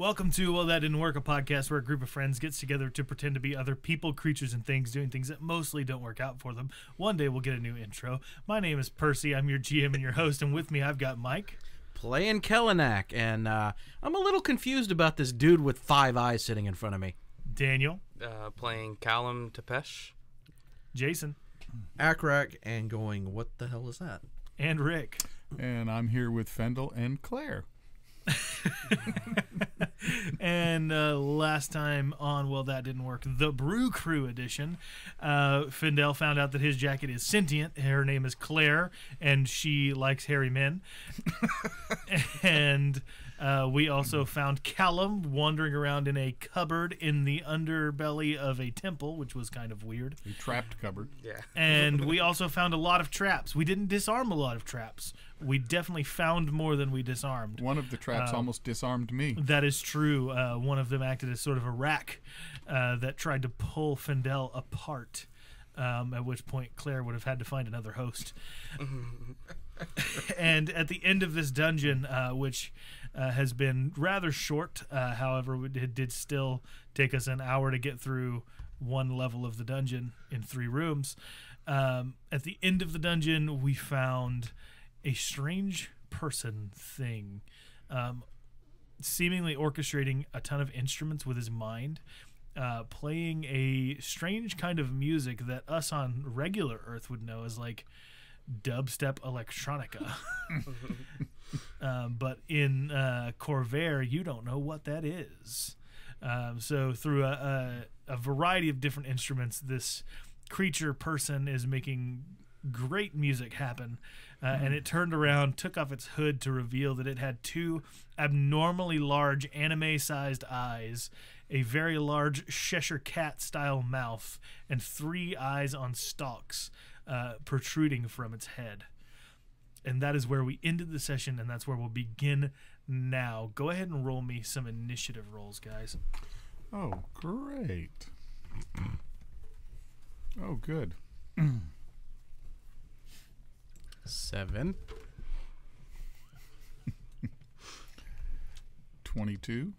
Welcome to Well, That Didn't Work, a podcast where a group of friends gets together to pretend to be other people, creatures, and things, doing things that mostly don't work out for them. One day we'll get a new intro. My name is Percy. I'm your GM and your host, and with me I've got Mike. Playing Kellenak, and I'm a little confused about this dude with 5 eyes sitting in front of me. Daniel. Playing Callum Tepesh. Jason. Akrak, and going, what the hell is that? And Rick. And I'm here with Fendel and Claire. And last time on Well, That Didn't Work, the Brew Crew edition, Fendel found out that his jacket is sentient. Her name is Claire, and she likes hairy men. And we also found Callum wandering around in a cupboard in the underbelly of a temple, which was kind of weird. A trapped cupboard. Yeah. And we also found a lot of traps. We didn't disarm a lot of traps. We definitely found more than we disarmed. One of the traps almost disarmed me. That is true. One of them acted as sort of a rack that tried to pull Fendel apart, at which point Claire would have had to find another host. And at the end of this dungeon, which has been rather short, however, it did still take us an hour to get through one level of the dungeon in 3 rooms. At the end of the dungeon, we found a strange person thing, seemingly orchestrating a ton of instruments with his mind, playing a strange kind of music that us on regular Earth would know as like dubstep electronica. But in Corvair, you don't know what that is. So through a variety of different instruments, this creature person is making great music happen, and it turned around, took off its hood to reveal that it had 2 abnormally large anime-sized eyes, a very large Cheshire Cat-style mouth, and 3 eyes on stalks protruding from its head. And that is where we ended the session, and that's where we'll begin now. Go ahead and roll me some initiative rolls, guys. Oh, great. Oh, good. 7. 22.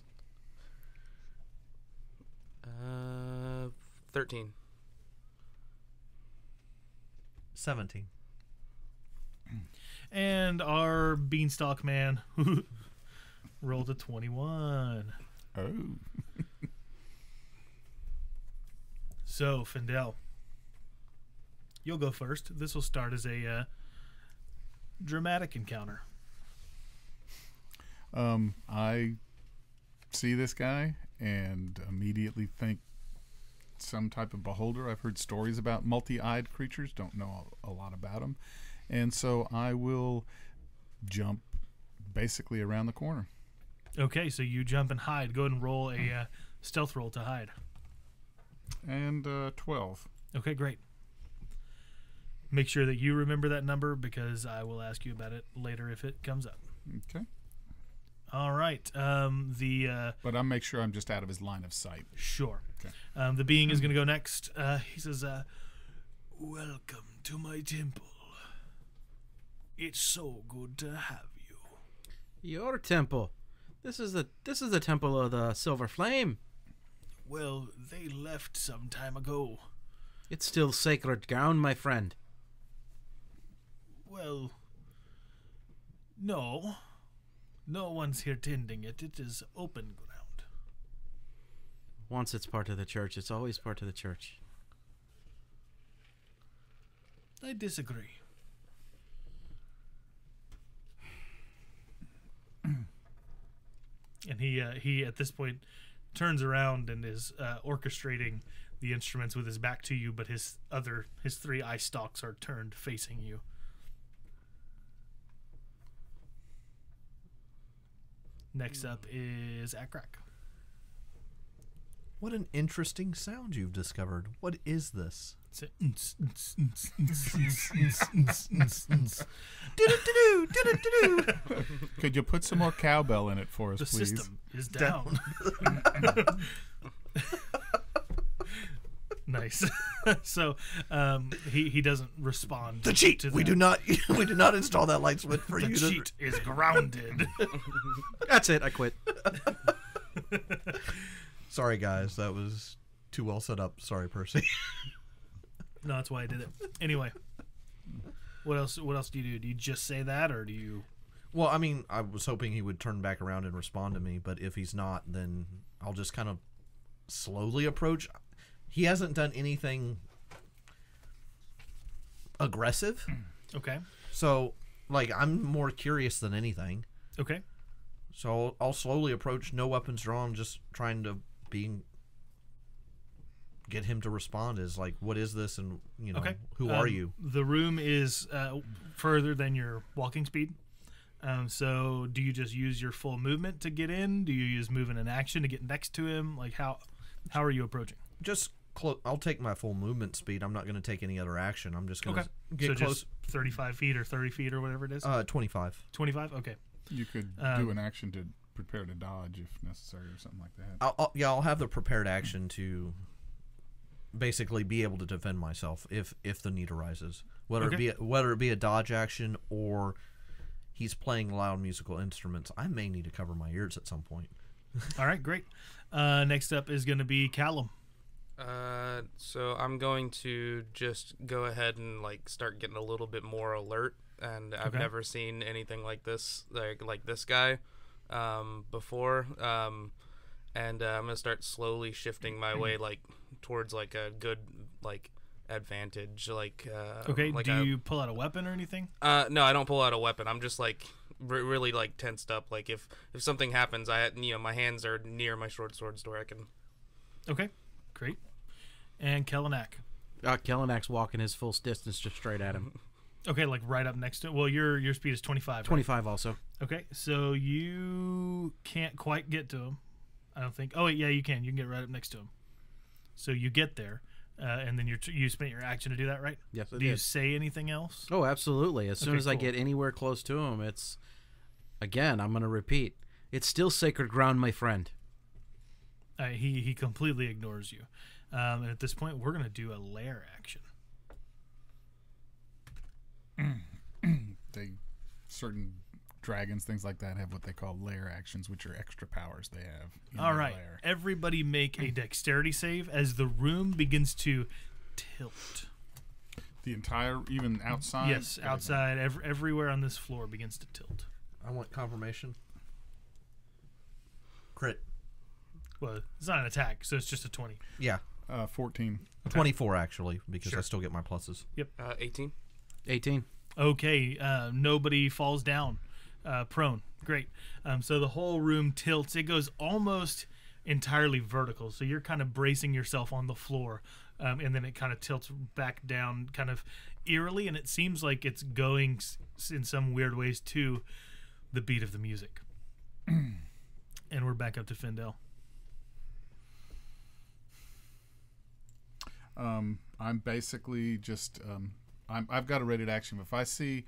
13. 17. And our beanstalk man rolled a 21. Oh. So, Fendel, you'll go first. This will start as a dramatic encounter. I see this guy and immediately think some type of beholder. I've heard stories about multi-eyed creatures, don't know a lot about them. And so I will jump basically around the corner. Okay, so you jump and hide. Go ahead and roll a stealth roll to hide. And 12. Okay, great. Make sure that you remember that number because I will ask you about it later if it comes up. Okay. All right. But I'll make sure I'm just out of his line of sight. Sure. Okay. The being is going to go next. He says, "Welcome to my temple. It's so good to have you." Your temple. This is the temple of the Silver Flame. Well, they left some time ago. It's still sacred ground, my friend. Well, no. No one's here tending it. It is open ground. Once it's part of the church, it's always part of the church. I disagree. And he at this point turns around and is orchestrating the instruments with his back to you, but his 3 eye stalks are turned facing you. Next up is Akrak. What an interesting sound you've discovered. What is this? Could you put some more cowbell in it for us, The please? system is down. Nice. So he doesn't respond. The cheat. To We that. do not install that light switch for The you. cheat is grounded. That's it. I quit. Sorry, guys. That was too well set up. Sorry, Percy. No, that's why I did it. Anyway, what else? What else do you do? Do you just say that, or do you? Well, I mean, I was hoping he would turn back around and respond to me, but if he's not, then I'll just kind of slowly approach. He hasn't done anything aggressive. Okay. So, like, I'm more curious than anything. Okay. So I'll slowly approach, no weapons drawn, just trying to get him to respond. Is like, what is this, and Okay. who are you? The room is further than your walking speed. So do you just use your full movement to get in? Do you use movement and action to get next to him? Like how are you approaching? Just I'll take my full movement speed. I'm not going to take any other action. I'm just going to Okay. get So close. just 35 feet or 30 feet or whatever it is? 25. 25? Okay. You could do an action to prepare to dodge if necessary or something like that. I'll have the prepared action to basically be able to defend myself if the need arises. Whether it be a dodge action or he's playing loud musical instruments, I may need to cover my ears at some point. All right, great. Next up is going to be Callum. So I'm going to just go ahead and like start getting a little bit more alert, and I've Okay. never seen anything like this, like this guy, before. And I'm gonna start slowly shifting my way like towards like a good like advantage. Like Okay, like do you pull out a weapon or anything? No, I don't pull out a weapon. I'm just like really like tensed up. Like if something happens, my hands are near my short swords to where I can. Okay, great. And Kellenak. Kellenak's walking his full distance just straight at him. Okay, like right up next to it. Well, your speed is 25. Right? 25 also. Okay, so you can't quite get to him. I don't think. Oh, wait, yeah, you can. You can get right up next to him. So you get there, and then you spent your action to do that, right? Yes, I Do you did. say anything else? Oh, absolutely. As soon Okay, as I cool. get anywhere close to him, again, I'm going to repeat. It's still sacred ground, my friend. He completely ignores you. And at this point, we're going to do a lair action. Certain dragons, things like that, have what they call lair actions, which are extra powers they have. In All their right. lair. Everybody make a dexterity save as the room begins to tilt. The entire, even outside. Yes, outside, everywhere on this floor begins to tilt. I want confirmation. Crit. Well, it's not an attack, so it's just a 20. Yeah. 14. 24 actually, because Sure. I still get my pluses. 18. 18. Okay, nobody falls down prone. Great. So the whole room tilts. It goes almost entirely vertical. So you're kind of bracing yourself on the floor, and then it kind of tilts back down kind of eerily, and it seems like it's going in some weird ways to the beat of the music. And we're back up to Findel. I'm basically just I've got a rated action. If I see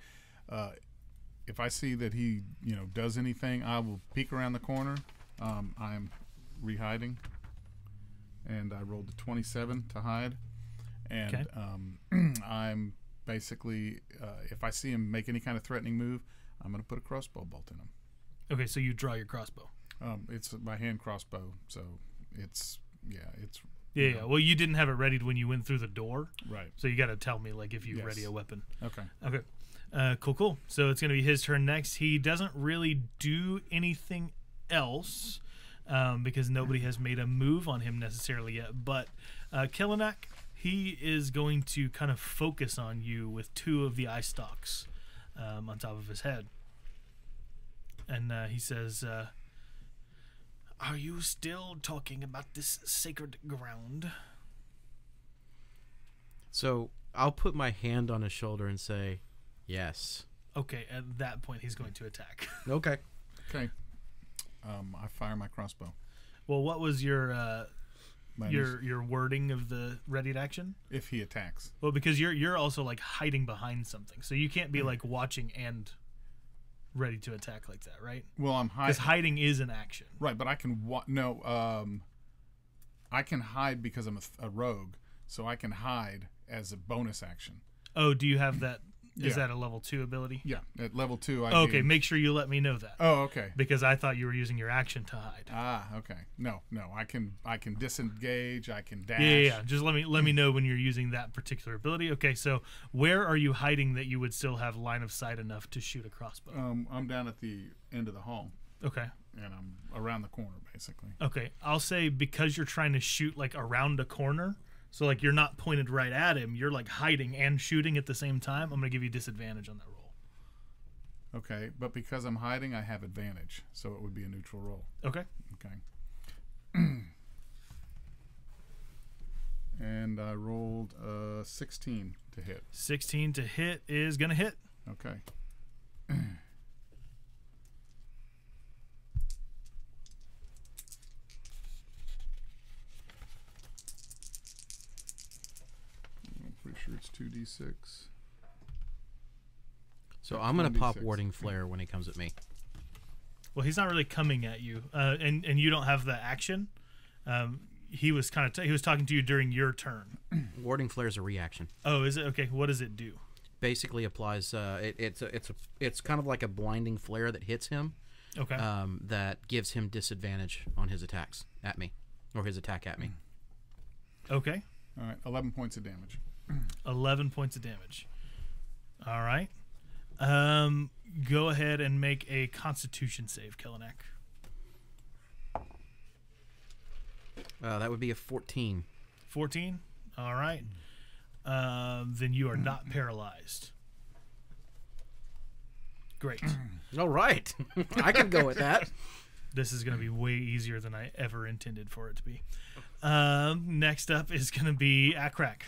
that he does anything, I will peek around the corner. I'm rehiding, and I rolled a 27 to hide. And Okay. I'm basically if I see him make any kind of threatening move, I'm going to put a crossbow bolt in him. Okay, so you draw your crossbow. It's my hand crossbow, so it's Yeah. Well, you didn't have it readied when you went through the door, right. so you got to tell me like if you Yes. ready a weapon. Okay. Okay. Cool. So it's going to be his turn next. He doesn't really do anything else because nobody has made a move on him necessarily yet. But Kellenak, he is going to kind of focus on you with two of the eye stalks on top of his head. And he says, are you still talking about this sacred ground? So I'll put my hand on his shoulder and say, yes. Okay, at that point, he's going to attack. Okay. Okay. I fire my crossbow. Well, what was your Mine is your wording of the ready to action? if he attacks. Well, because you're also like hiding behind something, so you can't be like watching and ready to attack like that, right? Well, I'm Because hiding. hiding is an action. Right, but I can I can hide because I'm a rogue, so I can hide as a bonus action. Oh, do you have that Is Yeah. that a level 2 ability? Yeah, at level 2. I Okay, gain- make sure you let me know that. Oh, okay. Because I thought you were using your action to hide. Ah, okay. No. I can disengage. I can dash. Yeah. Just let me know when you're using that particular ability. Okay, so where are you hiding that you would still have line of sight enough to shoot a crossbow? I'm down at the end of the hall, Okay. and I'm around the corner, basically. Okay. I'll say because you're trying to shoot like around a corner, so like you're not pointed right at him, you're like hiding and shooting at the same time. I'm gonna give you disadvantage on that roll. Okay, but because I'm hiding, I have advantage, so it would be a neutral roll. Okay. Okay. And I rolled 16 to hit. 16 to hit is gonna hit. Okay. I'm pretty sure it's 2d6. So I'm gonna pop 1d6. warding flare when he comes at me. Well, he's not really coming at you, and you don't have the action. He was he was talking to you during your turn. Warding flare is a reaction. Oh, is it? Okay. What does it do? Basically applies. It's kind of like a blinding flare that hits him. Okay. That gives him disadvantage on his attacks at me, or his attack at me. Okay. All right, 11 points of damage. 11 points of damage. All right. Go ahead and make a Constitution save, Kellenek. That would be a 14. 14. All right. Then you are not paralyzed. Great. All right, I can go with that. This is going to be way easier than I ever intended for it to be. Next up is going to be Akrak.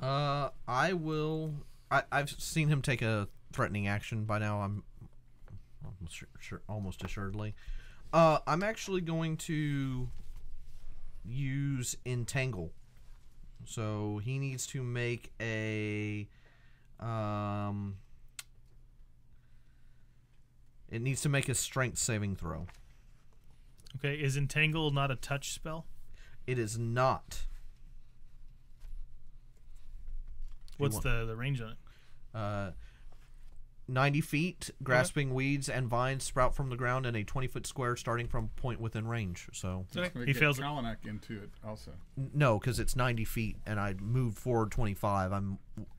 I will. I've seen him take a threatening action by now. I'm almost assuredly. I'm actually going to use Entangle. So he needs to make a. It needs to make a strength saving throw. Okay. Is Entangle not a touch spell? It is not. What's the range on it? 90 feet, grasping weeds and vines sprout from the ground in a 20-foot square starting from point within range. So He fails it. Kalanick into it also. no, because it's 90 feet and I moved forward 25.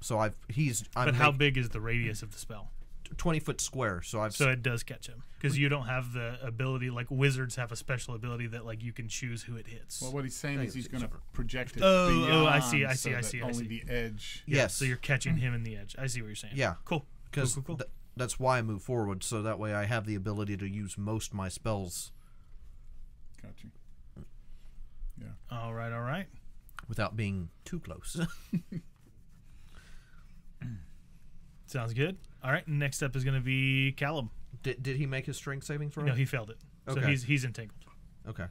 But how big is the radius of the spell? 20-foot square. So So it does catch him because you don't have the ability like wizards have a special ability that like you can choose who it hits. Well, what he's saying is he's going to project it Oh, beyond I see, I so see, I that see, I only see. the edge. yes. So you're catching him in the edge. I see what you're saying. Yeah. Cool. Because Cool. that's why I move forward, so that way I have the ability to use most of my spells Got you. Yeah. All right. without being too close. Sounds good. All right. Next up is going to be Callum. Did he make his strength saving throw? No, he failed it. So Okay. he's entangled. Okay.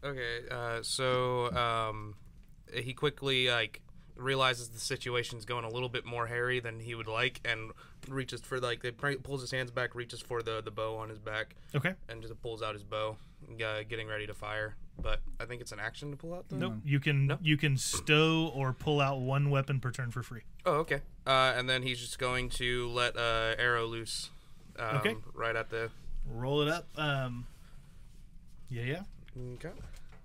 Okay, so he quickly realizes the situation's going a little bit more hairy than he would like, and reaches for pulls his hands back, reaches for the bow on his back, Okay. and just pulls out his bow, getting ready to fire. But I think it's an action to pull out. Though? Nope. You can stow or pull out one weapon per turn for free. Oh, okay. And then he's just going to let arrow loose. Okay. Right at the. Roll it up. Yeah. Okay.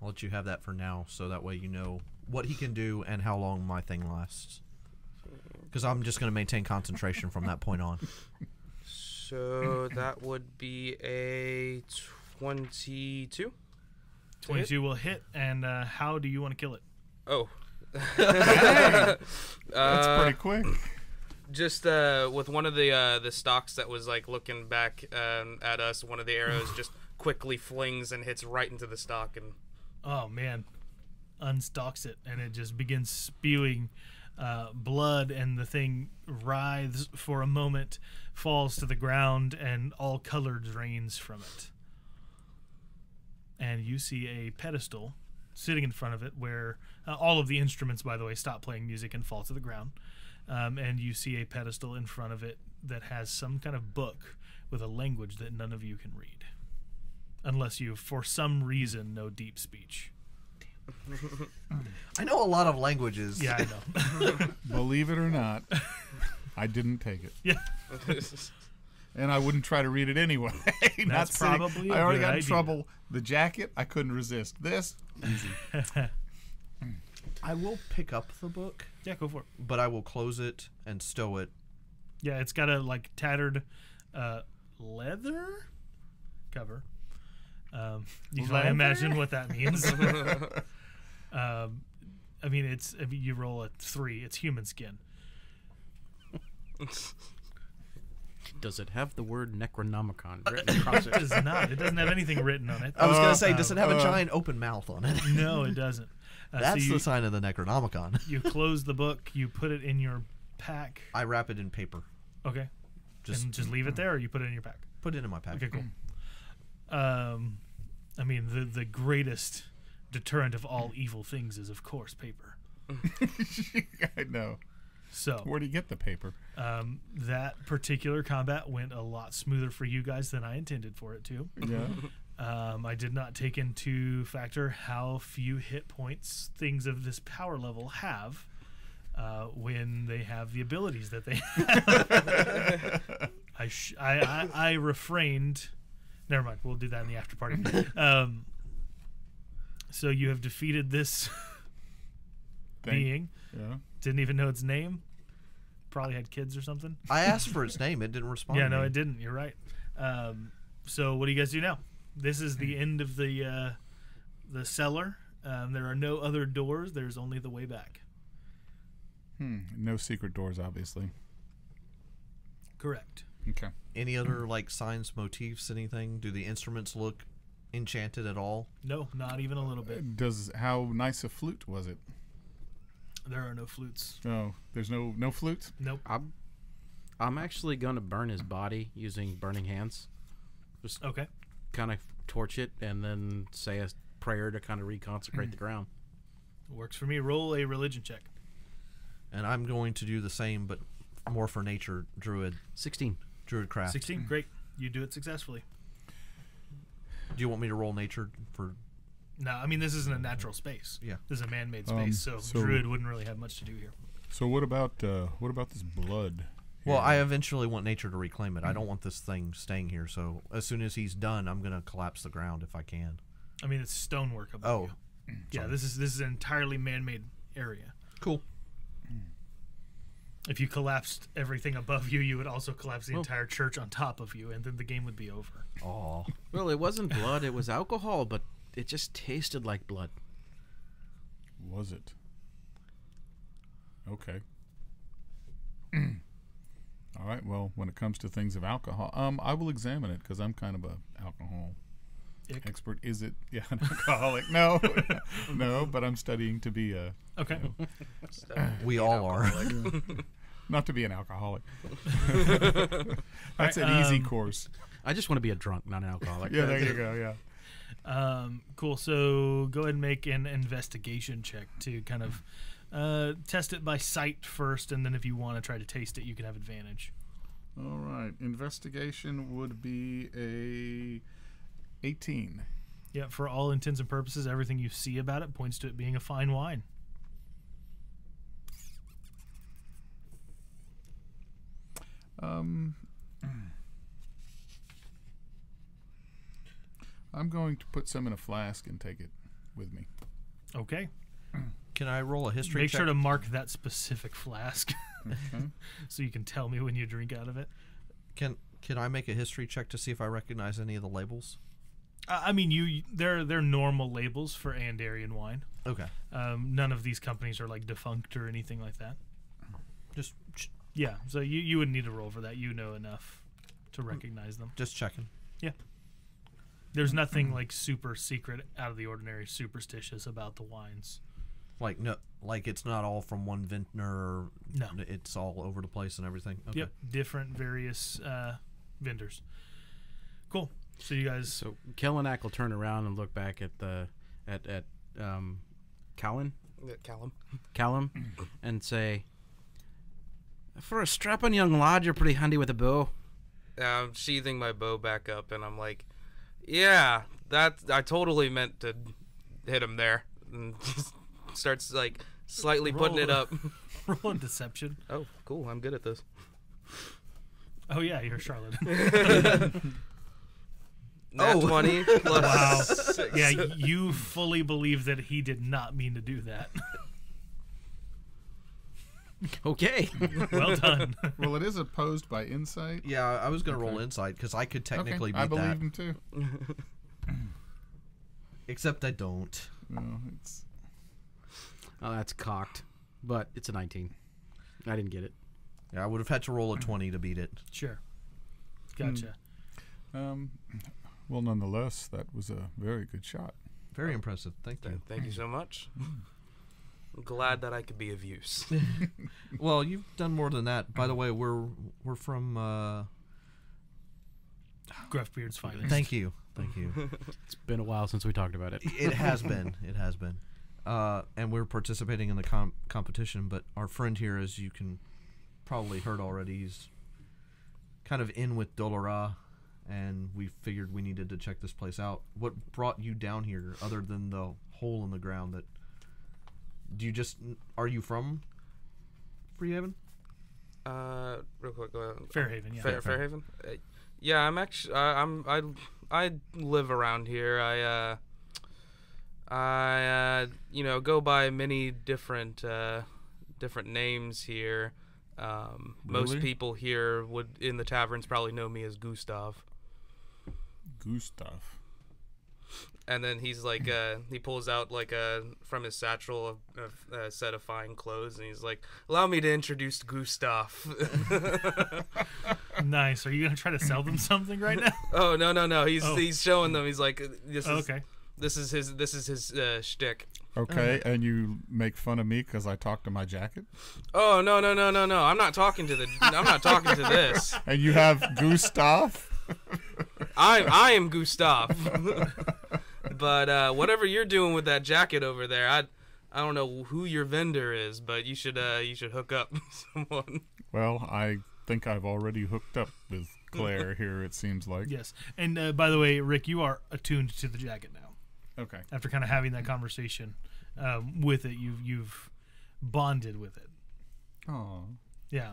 I'll let you have that for now, so that way you know what he can do and how long my thing lasts. Because I'm just going to maintain concentration from that point on. So that would be a 22. 22 will hit. And how do you want to kill it? Oh. That's pretty quick. Just with one of the stalks that was looking back at us, one of the arrows just quickly flings and hits right into the stalk, and Oh man, unstalks it, and it just begins spewing blood, and the thing writhes for a moment, falls to the ground, and all color drains from it. And you see a pedestal sitting in front of it where all of the instruments, by the way, stop playing music and fall to the ground. And you see a pedestal in front of it that has some kind of book with a language that none of you can read. Unless you, for some reason, know deep speech. I know a lot of languages. Yeah, I know. Believe it or not. I didn't take it. Yeah. And I wouldn't try to read it anyway. That's probably a I already good got in idea. trouble. The jacket, I couldn't resist. This, easy. I will pick up the book, Yeah, go for it. but I will close it and stow it. Yeah, it's got a like tattered leather cover. You can imagine what that means. I mean, you roll a 3. It's human skin. Does it have the word Necronomicon written across It it? does not. It doesn't have anything written on it. I was going to say, does it have a giant open mouth on it? No, it doesn't. That's so the sign of the Necronomicon. you close the book. You put it in your pack. I wrap it in paper. Okay. Just And just leave it there, or you put it in your pack. put it in my pack. Okay, cool. I mean, the greatest deterrent of all evil things is, of course, paper. I know. So Where do you get the paper? that particular combat went a lot smoother for you guys than I intended for it to. Yeah. I did not take into factor how few hit points things of this power level have when they have the abilities that they have. I refrained. Never mind. We'll do that in the after party. So you have defeated this being. Yeah. Didn't even know its name. Probably had kids or something. I asked for its name. It didn't respond. Yeah, to no, me. it didn't. You're right. So what do you guys do now? This is the end of the cellar. There are no other doors. There's only the way back. No secret doors, obviously. Correct. Okay. Any other like signs, motifs, anything? Do the instruments look enchanted at all? No, not even a little bit. How nice a flute was it? There are no flutes. No, there's no flutes. Nope. I'm actually going to burn his body using burning hands. Just Okay. kind of torch it and then say a prayer to kind of reconsecrate the ground. Works for me. Roll a religion check. And I'm going to do the same, but more for nature, druid 16. craft. 16. Great. You do it successfully. Do you want me to roll nature for? No, I mean, this isn't a natural space. Yeah. This is a man-made space, so Druid wouldn't really have much to do here. So what about this blood? Well, I eventually want nature to reclaim it. I don't want this thing staying here. So as soon as he's done, I'm gonna collapse the ground if I can. I mean, it's stonework above you. Yeah, this is an entirely man-made area. Cool. If you collapsed everything above you, you would also collapse the entire church on top of you, and then the game would be over. Oh, Well, it wasn't blood, it was alcohol, but it just tasted like blood. Was it? Okay. All right. Well, when it comes to things of alcohol, I will examine it because I'm kind of a alcohol Ick. expert. Is it? Yeah, an alcoholic? No, no. But I'm studying to be a, Okay. we all are. not to be an alcoholic. That's All right, an easy course. I just want to be a drunk, not an alcoholic. Yeah, there you go. Yeah. Cool. So go ahead and make an investigation check to kind of test it by sight first, and then if you want to try to taste it, you can have advantage. All right. Investigation would be a 18. Yeah, for all intents and purposes, everything you see about it points to it being a fine wine. I'm going to put some in a flask and take it with me. Okay. Can I roll a history Make check? sure to mark that specific flask Okay. so you can tell me when you drink out of it. Can I make a history check to see if I recognize any of the labels? I mean, they're normal labels for Andarian wine. Okay. None of these companies are like defunct or anything like that. Just Yeah, so you wouldn't need to roll for that. You know enough to recognize them. checking. There's nothing like super secret, out of the ordinary, superstitious about the wines. Like no, like it's not all from one vintner. No. It's all over the place and everything. Okay. Yep, different various vendors. Cool. So you guys, So Kellenak will turn around and look back at Callum Callum. and say, "For a strapping young lad, you're pretty handy with a bow." I'm sheathing my bow back up, and I'm like, "Yeah, I totally meant to hit him there." And just starts like slightly putting it up. Roll a deception. Oh, cool. I'm good at this. Oh yeah, you're Charlotte. Nat 20 plus Wow. 6. Yeah, you fully believe that he did not mean to do that. Okay. Well done. Well, it is opposed by insight. Yeah, I was gonna roll insight because I could technically Okay, I beat believe that, him too. except I don't. No, it's Oh, that's cocked. But it's a 19. I didn't get it. Yeah, I would have had to roll a 20 to beat it. Sure. Gotcha. well, nonetheless, that was a very good shot. Very impressive. Thank you. Thank you so much. I'm glad that I could be of use. Well, you've done more than that. By the way, we're from. Gruffbeard's finest. Thank you. It's been a while since we talked about it. It has been. It has been. And we're participating in the competition, but our friend here, as you can probably heard already, he's kind of in with Dolora, and we figured we needed to check this place out. What brought you down here, other than the hole in the ground? Are you from Freehaven? Real quick. Fairhaven, yeah. Fairhaven. Yeah, I'm actually. I live around here. I go by many different names here. Most Really? people here in the taverns probably know me as Gustav. Gustav. And then he's like, he pulls out like from his satchel a set of fine clothes, and he's like, "Allow me to introduce Gustav." Nice. Are you gonna try to sell them something right now? Oh no! He's showing them. He's like, "This is Okay. this is his shtick." Okay, and you make fun of me because I talk to my jacket, Oh no! I'm not talking to this. and you have Gustav. I am Gustav. But whatever you're doing with that jacket over there, I don't know who your vendor is, but you should hook up someone. Well, I think I've already hooked up with Claire here. It seems like. Yes. And by the way, Rick, you are attuned to the jacket now. Okay. After kind of having that conversation with it, you've bonded with it. Oh. Yeah.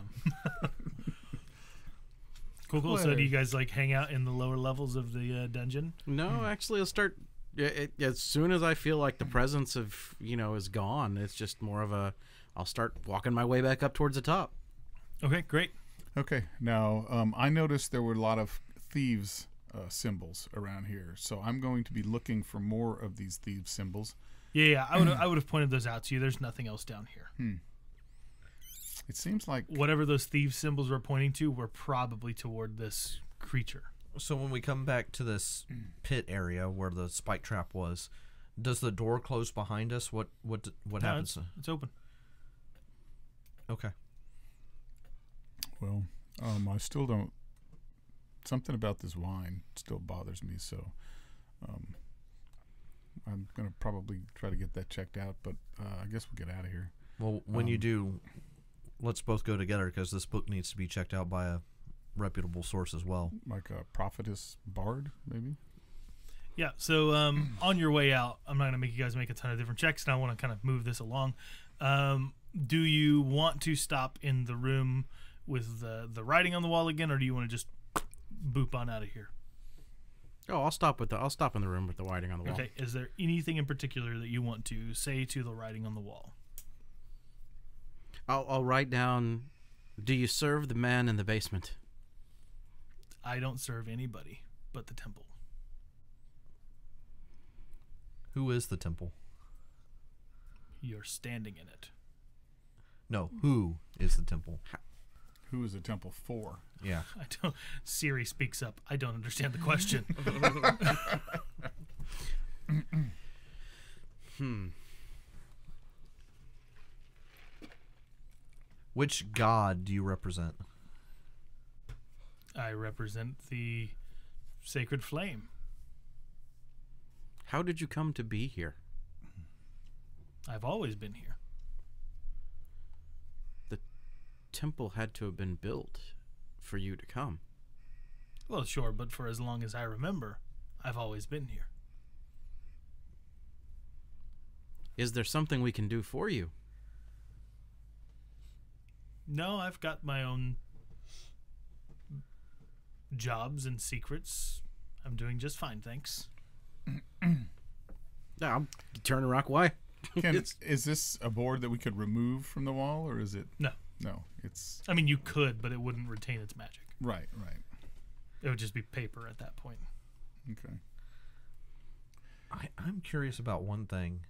Cool. So do you guys like hang out in the lower levels of the dungeon? No, actually, I'll start. As soon as I feel like the presence of is gone, it's just more of a. I'll start walking my way back up towards the top. Okay, great. Okay. Now, I noticed there were a lot of thieves' symbols around here, so I'm going to be looking for more of these thieves' symbols. Yeah. I would have pointed those out to you. There's nothing else down here. It seems like Whatever those thieves symbols were pointing to were probably toward this creature. So when we come back to this pit area where the spike trap was, does the door close behind us? What No, happens? It's open. Okay. Well, I still don't. Something about this wine still bothers me, so I'm gonna probably try to get that checked out. But I guess we'll get out of here. Well, when you do, let's both go together because this book needs to be checked out by a reputable source as well. Like a prophetess bard, maybe. Yeah, so on your way out, I'm not going to make you guys make a ton of different checks, and I want to kind of move this along. Do you want to stop in the room with the writing on the wall again, or do you want to just boop on out of here? Oh, I'll stop in the room with the writing on the wall. Okay, is there anything in particular that you want to say to the writing on the wall? I'll write down, "Do you serve the man in the basement?" I don't serve anybody but the temple. Who is the temple? You're standing in it. No, who is the temple? Who is the temple for? Yeah. I don't. Siri speaks up. I don't understand the question. Which god do you represent? I represent the sacred flame. How did you come to be here? I've always been here. The temple had to have been built for you to come. Well, sure, but for as long as I remember, I've always been here. Is there something we can do for you? No, I've got my own jobs and secrets. I'm doing just fine, thanks. Yeah, I'm turning rock. Why? Is this a board that we could remove from the wall, or is it? No. No, it's I mean, you could, but it wouldn't retain its magic. right. It would just be paper at that point. Okay. I'm curious about one thing,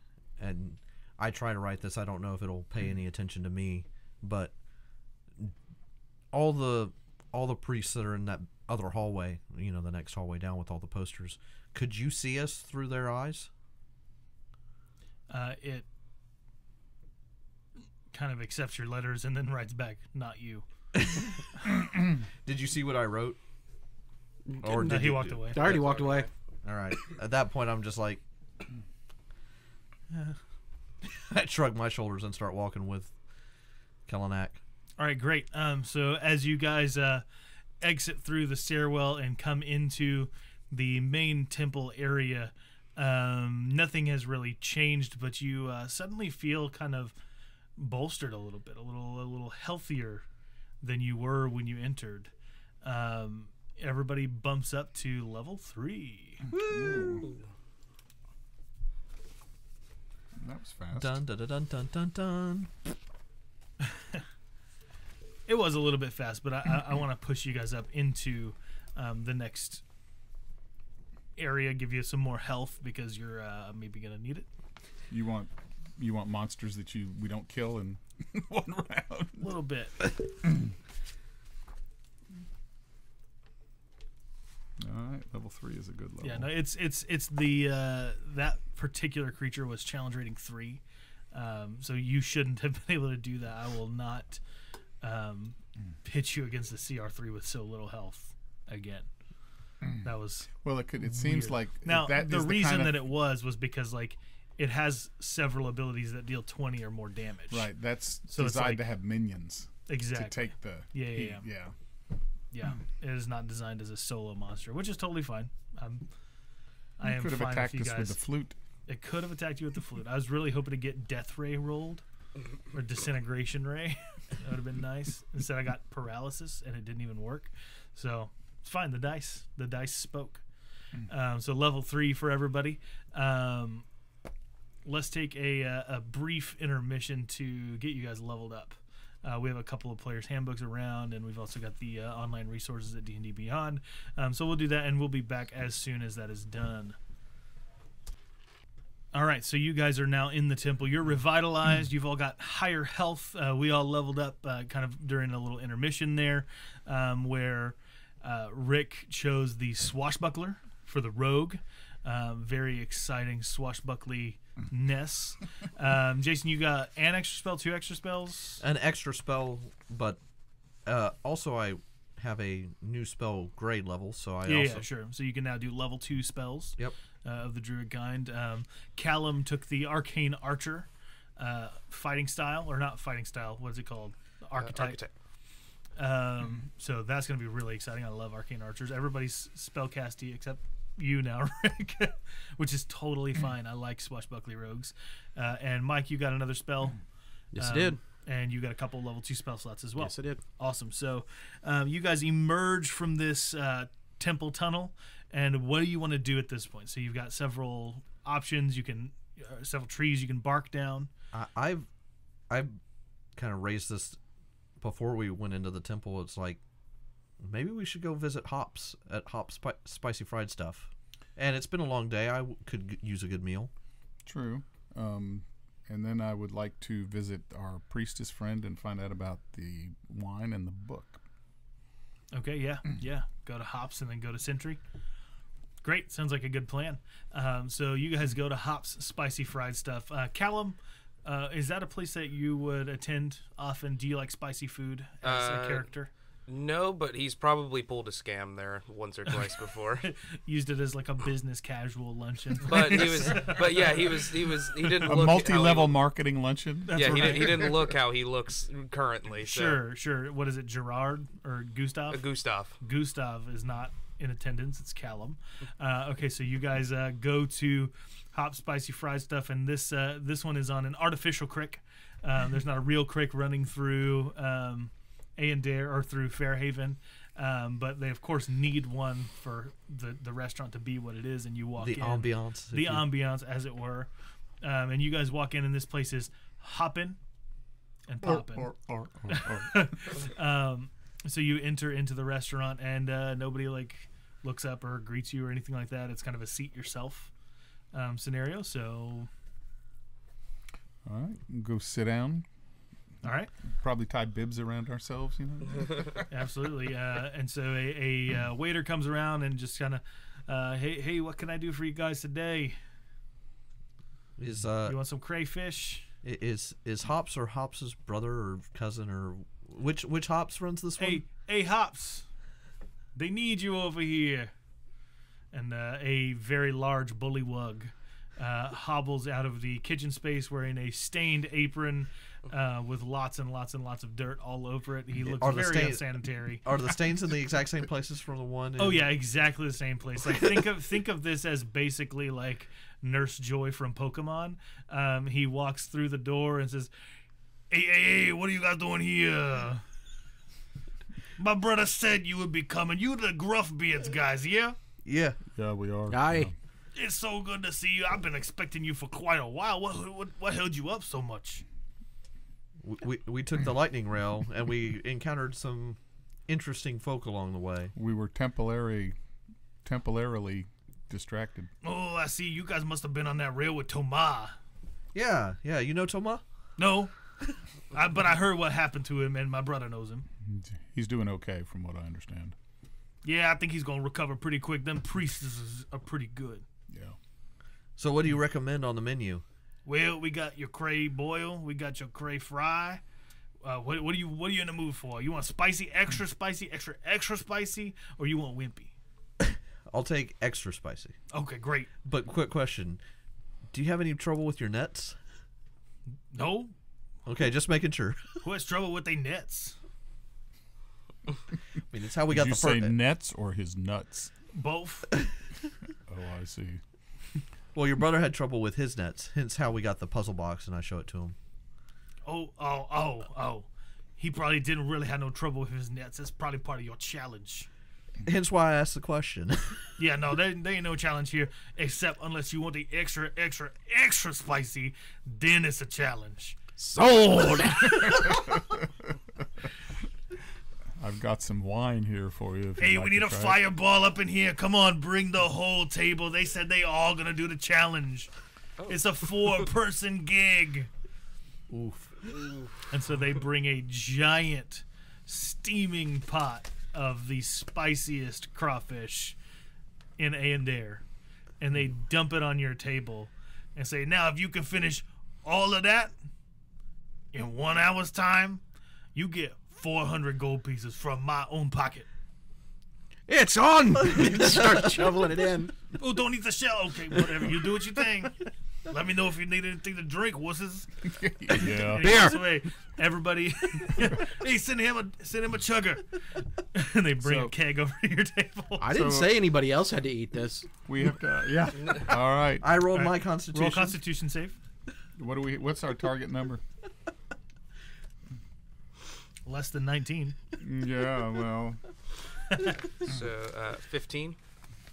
and I try to write this. I don't know if it'll pay any attention to me, but all the priests that are in that other hallway, you know, the next hallway down with all the posters, could you see us through their eyes? It kind of accepts your letters and then writes back, "Not you." Did you see what I wrote? Or no, he walked away. I already walked away. All right. At that point, I'm just like, I shrug my shoulders and start walking with Kellenak. All right, great. So as you guys exit through the stairwell and come into the main temple area, nothing has really changed, but you suddenly feel kind of bolstered a little bit, a little healthier than you were when you entered. Everybody bumps up to level 3. Ooh. That was fast. Dun dun dun dun dun dun. It was a little bit fast, but I want to push you guys up into the next area, give you some more health because you're maybe gonna need it. You want monsters that we don't kill in one round. A little bit. All right, level 3 is a good level. Yeah, no, it's the that particular creature was challenge rating 3, so you shouldn't have been able to do that. I will not pitch you against the CR3 with so little health again. That was well. It seems weird. like now that the is reason kind of, that it was because like it has several abilities that deal 20 or more damage. right. That's So it's designed like- to have minions Exactly. to take the Yeah, yeah, heat. yeah. Yeah, it is not designed as a solo monster, which is totally fine. I You am could have fine attacked if you us guys. with the flute. It could have attacked you with the flute. I was really hoping to get Death Ray rolled or Disintegration Ray. That would have been nice. Instead, I got Paralysis, and it didn't even work. So it's fine. The dice spoke. So level 3 for everybody. Let's take a brief intermission to get you guys leveled up. We have a couple of players' handbooks around, and we've also got the online resources at D&D Beyond. So we'll do that, and we'll be back as soon as that is done. All right, so you guys are now in the temple. You're revitalized. You've all got higher health. We all leveled up kind of during a little intermission there where Rick chose the swashbuckler for the rogue. Very exciting swashbuckly-ness. Jason, you got an extra spell, 2 extra spells? An extra spell, but also I have a new spell grade level, so I Yeah, sure. So you can now do level 2 spells. Yep. Of the druid kind. Callum took the arcane archer fighting style, or not fighting style. What is it called? The archetype. So that's going to be really exciting. I love arcane archers. Everybody's spellcasty except you now, Rick, which is totally fine. I like swashbuckly rogues. And Mike, you got another spell. Yes, I did. And you got a couple level 2 spell slots as well. Yes, I did. Awesome. So you guys emerge from this temple tunnel, and what do you want to do at this point? So you've got several options. You can several trees you can bark down. I've kind of raised this before we went into the temple. It's like maybe we should go visit Hops at Hops Spicy Fried Stuff. And it's been a long day. I could use a good meal. True. And then I would like to visit our priestess friend and find out about the wine and the book. Okay, yeah. Go to Hops and then go to Sentry. Great. Sounds like a good plan. So you guys go to Hops Spicy Fried Stuff. Callum, is that a place that you would attend often? Do you like spicy food as a character? No, but he's probably pulled a scam there once or twice before. Used it as like a business casual luncheon. But he didn't A look multi-level marketing luncheon. That's yeah, right. he didn't look how he looks currently. So. Sure. What is it, Gerard or Gustav? Gustav. Gustav is not in attendance. It's Callum. Okay, so you guys go to Hop Spicy Fried Stuff, and this one is on an artificial crick. There's not a real creek running through Dare or through Fairhaven. But they, of course, need one for the restaurant to be what it is, and you walk in. The ambiance, as it were. And you guys walk in, and this place is hopping and popping. So you enter into the restaurant, and nobody looks up or greets you or anything like that. It's kind of a seat yourself scenario. So, all right, go sit down. All right. Probably tie bibs around ourselves, you know. Absolutely. And so a waiter comes around and just kind of, hey, what can I do for you guys today? You want some crayfish? Is Hops or Hops' brother or cousin or which Hops runs this one? Hey, Hops, they need you over here. And a very large bullywug hobbles out of the kitchen space wearing a stained apron with lots and lots and lots of dirt all over it. He looks very unsanitary. Are the stains in the exact same places from the one? Oh yeah, exactly the same place. Like think of this as basically like Nurse Joy from Pokemon. He walks through the door and says, "Hey, what are you guys doing here? My brother said you would be coming. You the gruff beards guys, yeah?" Yeah, we are. Aye. It's so good to see you. I've been expecting you for quite a while. What held you up so much? We took the lightning rail and we encountered some interesting folk along the way. We were temporarily distracted. Oh, I see. You guys must have been on that rail with Toma. Yeah. You know Toma? No, but I heard what happened to him, and my brother knows him. He's doing okay, from what I understand. Yeah, I think he's gonna recover pretty quick. Them priests are pretty good. Yeah. So, what do you recommend on the menu? Well, we got your cray boil, we got your cray fry. What are you in the mood for? You want spicy, extra spicy, extra spicy, or you want wimpy? I'll take extra spicy. Okay, great. But quick question: do you have any trouble with your nets? No. Okay, just making sure. Who has trouble with their nets? I mean, it's how we got Did the you say nets or his nuts? Both. Oh, I see. Well, your brother had trouble with his nets, hence how we got the puzzle box, and I show it to him. Oh. He probably didn't really have no trouble with his nets. That's probably part of your challenge. Hence why I asked the question. Yeah, no, there ain't no challenge here, except unless you want the extra spicy, then it's a challenge. Sold! I've got some wine here for you. Hey, we need a fireball up in here. Come on, bring the whole table. They said they all gonna do the challenge. It's a 4-person gig. Oof. And so they bring a giant steaming pot of the spiciest crawfish in Dare, and they dump it on your table and say, now if you can finish all of that in 1 hour's time, you get 400 gold pieces from my own pocket. It's on! Start shoveling it in. Oh, don't eat the shell. Okay, whatever. You do what you think. Let me know if you need anything to drink, wusses. Yeah. Beer. Everybody, hey, send him a chugger. And they bring a keg over to your table. I didn't say anybody else had to eat this. We have to. Yeah. All right. I rolled my constitution. Roll Constitution save. What's our target number? Less than 19. Yeah. Well. So 15.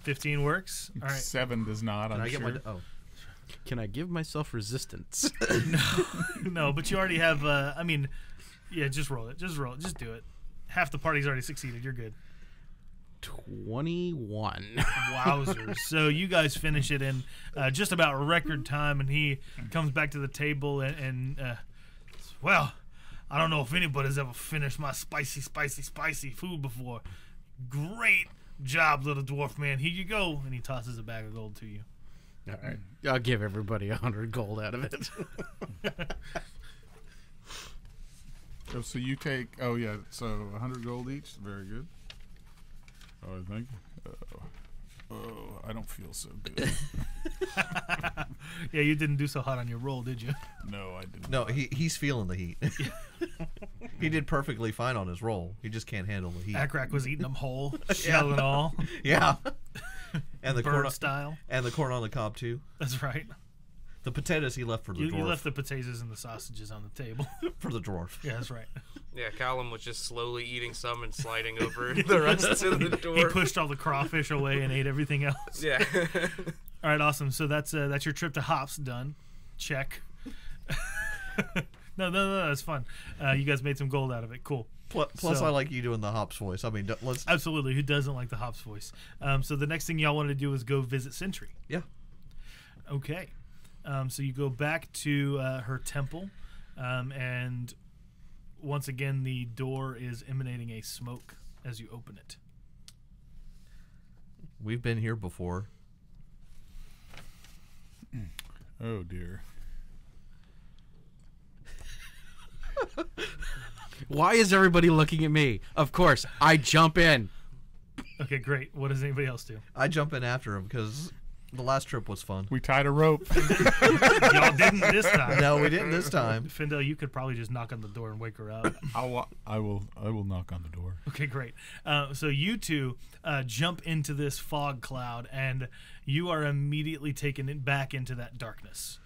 15 works. All right. 7 does not. I'm sure. Can I give myself resistance? No, but you already have. Just roll it. Just do it. Half the party's already succeeded. You're good. 21. Wowzers. So you guys finish it in just about record time, and he comes back to the table and well, I don't know if anybody's ever finished my spicy food before. Great job, little dwarf man. Here you go. And he tosses a bag of gold to you. All right. I'll give everybody 100 gold out of it. So you take. Oh yeah. So 100 gold each. Very good. Oh, thank you. Oh, I don't feel so good. Yeah, you didn't do so hot on your roll, did you? No, I didn't. No, he's feeling the heat. He did perfectly fine on his roll. He just can't handle the heat. Akrak was eating them whole, shell and all. Yeah. And the bird style. And the corn on the cob too. That's right. The potatoes he left for the dwarf. You left the potatoes and the sausages on the table. For the dwarf. Yeah, that's right. Yeah, Callum was just slowly eating some and sliding over the rest to the door. He pushed all the crawfish away and ate everything else. Yeah. All right, awesome. So that's your trip to Hops done. Check. No, that's fun. You guys made some gold out of it. Cool. Plus, I like you doing the Hops voice. I mean, let's. Absolutely. Who doesn't like the Hops voice? So the next thing y'all wanted to do was go visit Sentry. Yeah. Okay. So you go back to her temple, and once again the door is emanating a smoke as you open it. We've been here before. Oh dear. Why is everybody looking at me? Of course, I jump in. Okay, great. What does anybody else do? I jump in after him because the last trip was fun. We tied a rope. Y'all didn't this time. No, we didn't this time. Findel, you could probably just knock on the door and wake her up. I will knock on the door. Okay, great. So you two jump into this fog cloud, and you are immediately taken back into that darkness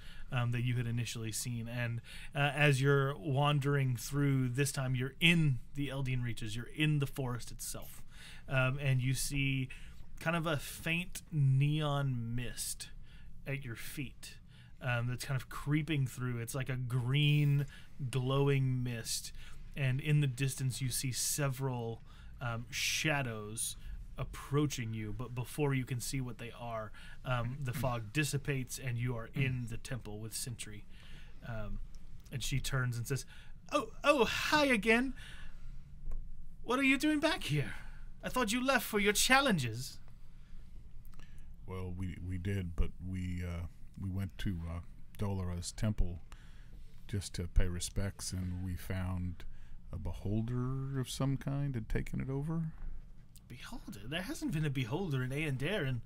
that you had initially seen. And as you're wandering through, this time you're in the Eldine Reaches. You're in the forest itself. And you see kind of a faint neon mist at your feet that's kind of creeping through. It's like a green, glowing mist. And in the distance, you see several shadows approaching you, but before you can see what they are, the fog dissipates and you are in the temple with Sentry. And she turns and says, Oh, hi again. What are you doing back here? I thought you left for your challenges. Well, we did, but we went to Dolara's temple just to pay respects, and we found a beholder of some kind had taken it over. Beholder? There hasn't been a beholder in Aendair in,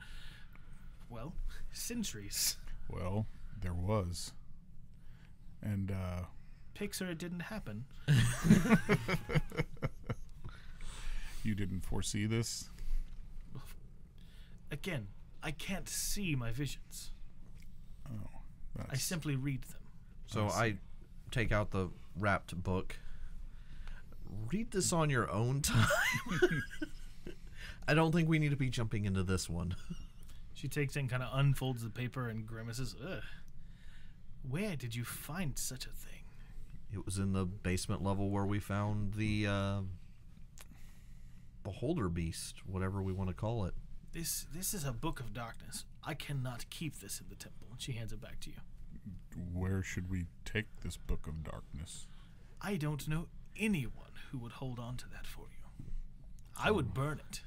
well, centuries. Well, there was. And, Pixar, it didn't happen. You didn't foresee this? Again, I can't see my visions. Oh, that's... I simply read them. So I take out the wrapped book. Read this on your own time. I don't think we need to be jumping into this one. She takes in, kind of unfolds the paper and grimaces. Ugh. Where did you find such a thing? It was in the basement level where we found the beholder beast, whatever we want to call it. This is a book of darkness. I cannot keep this in the temple. And she hands it back to you. Where should we take this book of darkness? I don't know anyone who would hold on to that for you. I would burn it.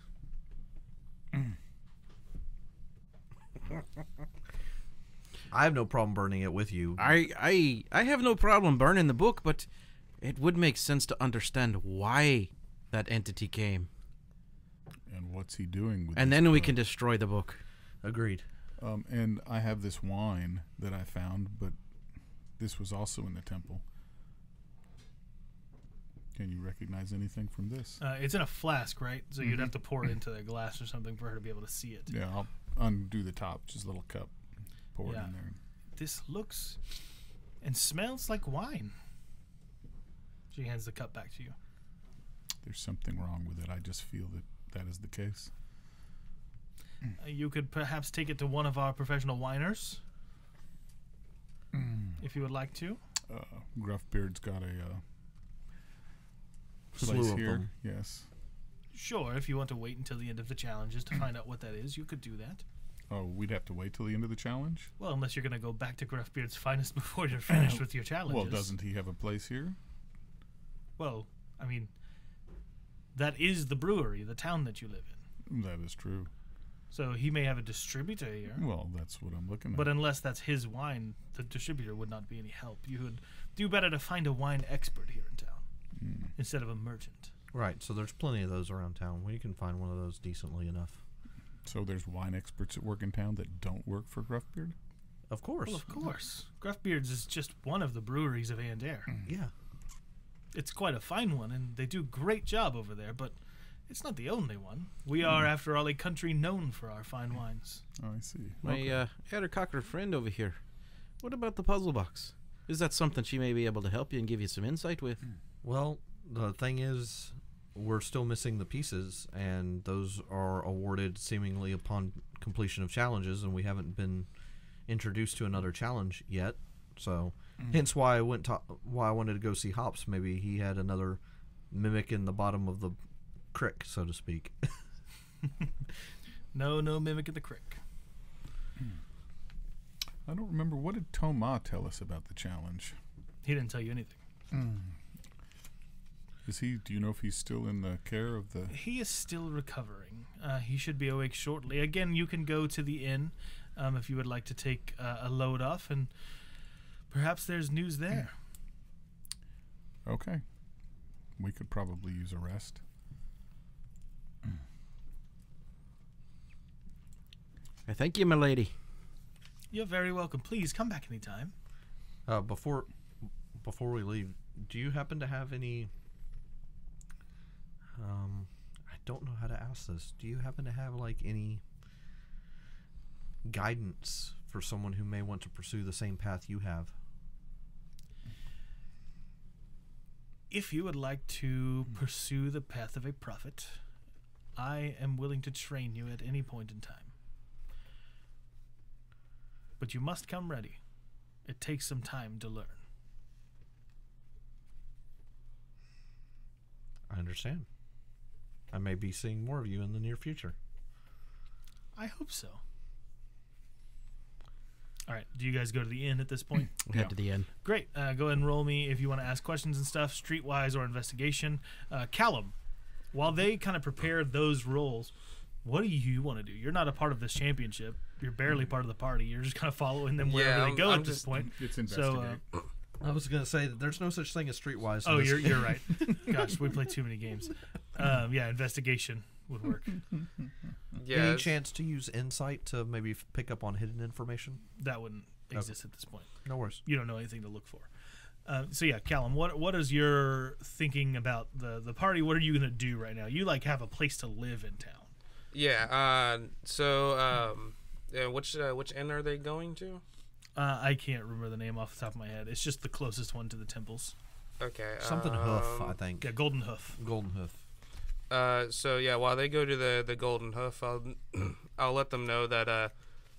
I have no problem burning it with you. I have no problem burning the book, but it would make sense to understand why that entity came. And what's he doing with And this then we book? can destroy the book. Agreed. And I have this wine that I found, but this was also in the temple. Can you recognize anything from this? It's in a flask, right? So you'd have to pour it into a glass or something for her to be able to see it. Yeah, I'll undo the top, just a little cup, pour it in there. This looks and smells like wine. She hands the cup back to you. There's something wrong with it. I just feel that is the case. You could perhaps take it to one of our professional winers, if you would like to. Gruffbeard's got a Slew place of here. them. Yes. Sure, if you want to wait until the end of the challenges to find out what that is, you could do that. Oh, we'd have to wait till the end of the challenge? Well, unless you're going to go back to Gruffbeard's finest before you're finished with your challenges. Well, doesn't he have a place here? Well, I mean, that is the brewery, the town that you live in. That is true. So he may have a distributor here. Well, that's what I'm looking at. But unless that's his wine, the distributor would not be any help. You would do better to find a wine expert here in town instead of a merchant. Right, so there's plenty of those around town. We can find one of those decently enough. So there's wine experts that work in town that don't work for Gruffbeard? Of course. Well, of course. Gruffbeard's is just one of the breweries of Aendair. Yeah. It's quite a fine one, and they do a great job over there, but it's not the only one. We are, after all, a country known for our fine wines. Oh, I see. My Addercocker friend over here What about the puzzle box? Is that something she may be able to help you and give you some insight with? Well, the thing is, we're still missing the pieces, and those are awarded seemingly upon completion of challenges, and we haven't been introduced to another challenge yet. So, hence why I wanted to go see Hops. Maybe he had another mimic in the bottom of the crick, so to speak. No mimic in the crick. I don't remember. What did Thomas tell us about the challenge? He didn't tell you anything. Is he? Do you know if he's still in the care of the? He is still recovering. He should be awake shortly. Again, you can go to the inn if you would like to take a load off, and perhaps there's news there. Okay. We could probably use a rest. I thank you, my lady. You're very welcome. Please come back anytime. Before we leave, do you happen to have any? I don't know how to ask this. Do you happen to have like any guidance for someone who may want to pursue the same path you have? If you would like to pursue the path of a prophet, I am willing to train you at any point in time. But you must come ready. It takes some time to learn. I understand. I may be seeing more of you in the near future. I hope so. All right. Do you guys go to the inn at this point? We head to the end. Great. Go ahead and roll me if you want to ask questions and stuff, streetwise or investigation. Callum, while they kind of prepare those roles, what do you want to do? You're not a part of this championship. You're barely part of the party. You're just kind of following them wherever they go at this point. It's investigate. So, I was going to say that there's no such thing as streetwise. oh, you're right. Gosh, we play too many games. Yeah, investigation would work. Yeah. Any chance to use insight to maybe pick up on hidden information? That wouldn't exist at this point. No worries. You don't know anything to look for. So yeah, Callum, what is your thinking about the party? What are you gonna do right now? You like have a place to live in town. Yeah. Which inn are they going to? I can't remember the name off the top of my head. It's just the closest one to the temples. Okay. Something hoof, I think. Yeah, Golden Hoof. Golden hoof. So yeah, while they go to the Golden Hoof, I'll let them know that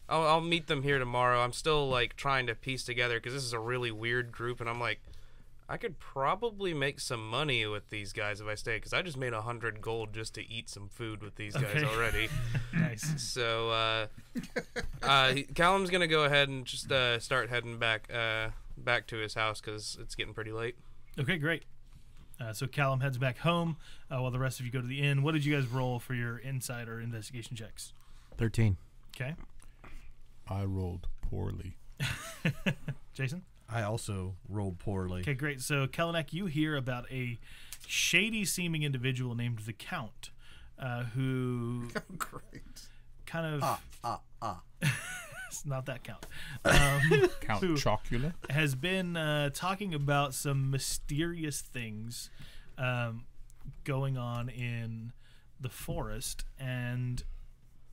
I'll meet them here tomorrow. I'm still like trying to piece together because this is a really weird group, and I'm like, I could probably make some money with these guys if I stay, because I just made 100 gold just to eat some food with these guys already. Nice. So Callum's gonna go ahead and just start heading back to his house because it's getting pretty late. Okay, great. So Callum heads back home while the rest of you go to the inn. What did you guys roll for your insight or investigation checks? 13. Okay. I rolled poorly. Jason? I also rolled poorly. Okay, great. So, Kellenek, you hear about a shady-seeming individual named the Count, who Great. kind of... It's not that Count. Count who Chocula. has been talking about some mysterious things going on in the forest, and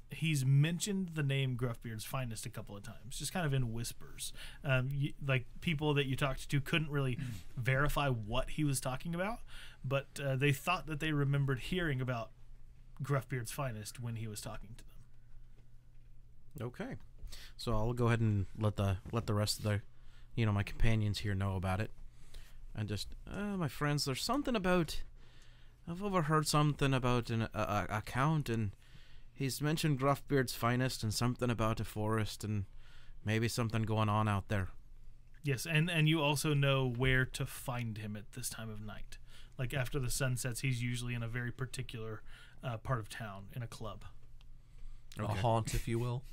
he's mentioned the name Gruffbeard's Finest a couple of times, just kind of in whispers. Like people that you talked to couldn't really verify what he was talking about, but they thought that they remembered hearing about Gruffbeard's Finest when he was talking to them. Okay. So I'll go ahead and let the rest of the, my companions here know about it. And just, my friends, there's something about, I've overheard something about a count, and he's mentioned Gruffbeard's Finest and something about a forest and maybe something going on out there. Yes, and you also know where to find him at this time of night. Like after the sun sets, he's usually in a very particular part of town, in a club. A haunt, if you will.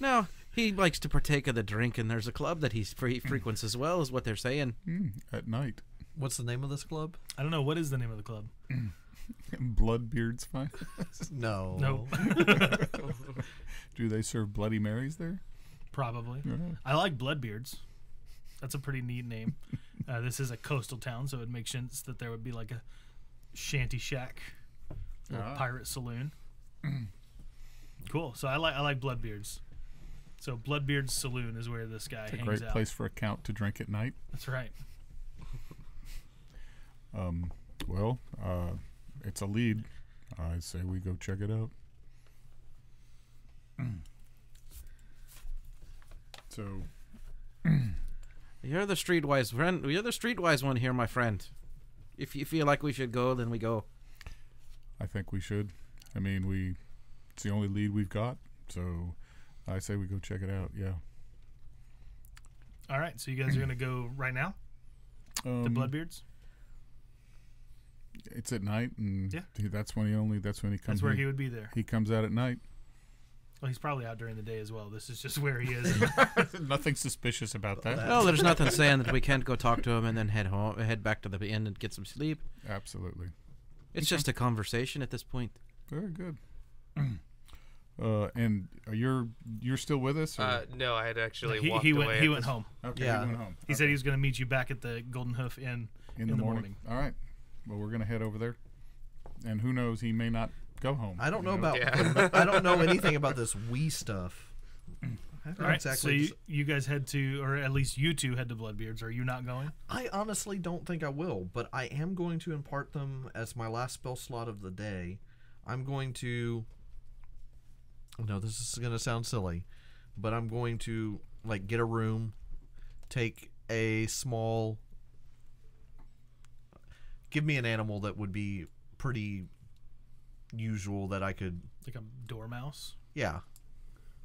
No, he likes to partake of the drink, and there's a club that he frequents as well, is what they're saying. At night. What's the name of this club? I don't know. What is the name of the club? Bloodbeard's fine. No. No. Do they serve Bloody Marys there? Probably. Yeah. I like Bloodbeards. That's a pretty neat name. This is a coastal town, so it makes sense that there would be like a shanty shack or pirate saloon. Cool. So I like Bloodbeards. So Bloodbeard's Saloon is where this guy It's a hangs great out. place for a count to drink at night. That's right. Well, it's a lead. I say we go check it out. So, You're the streetwise friend. You're the streetwise one here, my friend. If you feel like we should go, then we go. I think we should. I mean, it's the only lead we've got. So, I say we go check it out. Yeah. All right, so you guys are going to go right now? The Bloodbeards? It's at night, and Yeah. that's when he comes. That's where he would be there. He comes out at night. Well, he's probably out during the day as well. This is just where he is. Nothing suspicious about that. Well, there's nothing saying that we can't go talk to him and then head back to the inn and get some sleep. Absolutely. It's just a conversation at this point. Very good. And you're still with us? Or? No, I had actually he walked went, away. he at went this- home. Okay, Yeah. he went home. He said he was going to meet you back at the Golden Hoof Inn in the morning. All right. Well, we're gonna head over there, and who knows? He may not go home. I don't you know about. Yeah. I don't know anything about this Wii stuff. I don't know All right, so exactly. you guys head to, or at least you two head to Bloodbeards. Are you not going? I honestly don't think I will, but I am going to impart them as my last spell slot of the day. I'm going to. No, this is going to sound silly, but I'm going to get a room, take a small. Give me an animal that would be pretty usual that I could. Like a dormouse? Yeah.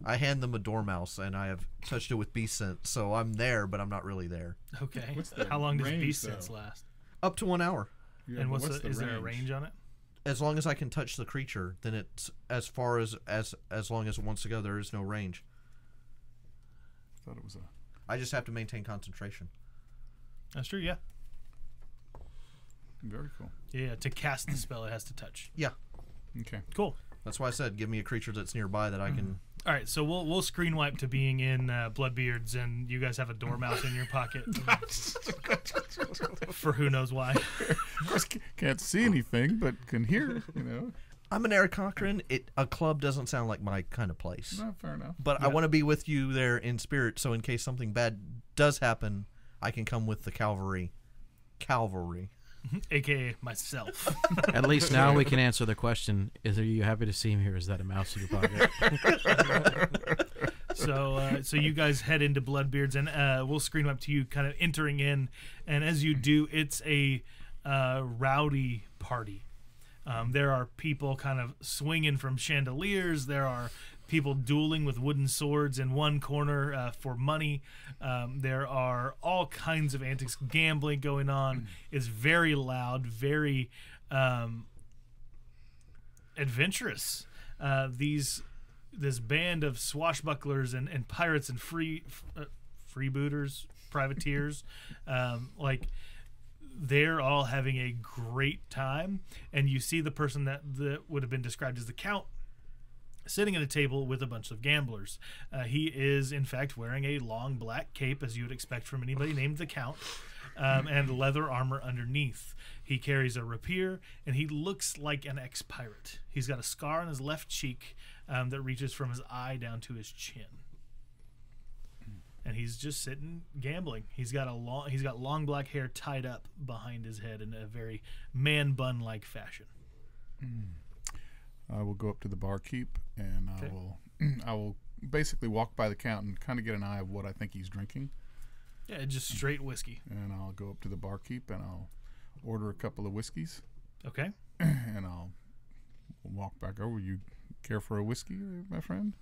I hand them a dormouse, and I have touched it with beast scent, so I'm there, but I'm not really there. Okay. What's the How long does range, beast though? sense last? Up to 1 hour. Yeah, And but is there a range on it? As long as I can touch the creature, then it's as far as long as it wants to go. There is no range. I thought it was a. I just have to maintain concentration. That's true, yeah. Very cool. Yeah, to cast the spell, it has to touch. Yeah, Okay. Cool. that's why I said give me a creature that's nearby that I can. All right, so we'll screen wipe to being in Bloodbeards, and you guys have a dormouse in your pocket for who knows why. Of course, can't see anything, but can hear. I'm an Eric Cochran. A club doesn't sound like my kind of place, No, fair enough. but I want to be with you there in spirit. So in case something bad does happen, I can come with the cavalry. Cavalry. AKA myself. At least now we can answer the question: are you happy to see me, or is that a mouse in your pocket? So you guys head into Bloodbeards, and we'll screen wipe to you kind of entering in. And as you do, it's a rowdy party. There are people kind of swinging from chandeliers. There are people dueling with wooden swords in one corner for money. There are all kinds of antics, gambling going on. It's very loud, very adventurous. This band of swashbucklers and pirates and freebooters, privateers, they're all having a great time. And you see the person that would have been described as the Count sitting at a table with a bunch of gamblers. He is, in fact, wearing a long black cape, as you would expect from anybody named the Count, and leather armor underneath. He carries a rapier, and he looks like an ex-pirate. He's got a scar on his left cheek that reaches from his eye down to his chin. And he's just sitting gambling. He's got long black hair tied up behind his head in a very man bun like fashion. I will go up to the barkeep, and I will basically walk by the count and kind of get an eye of what I think he's drinking. Yeah, just straight whiskey. And I'll go up to the barkeep and I'll order a couple of whiskeys, Okay. and I'll walk back over. You care for a whiskey, my friend?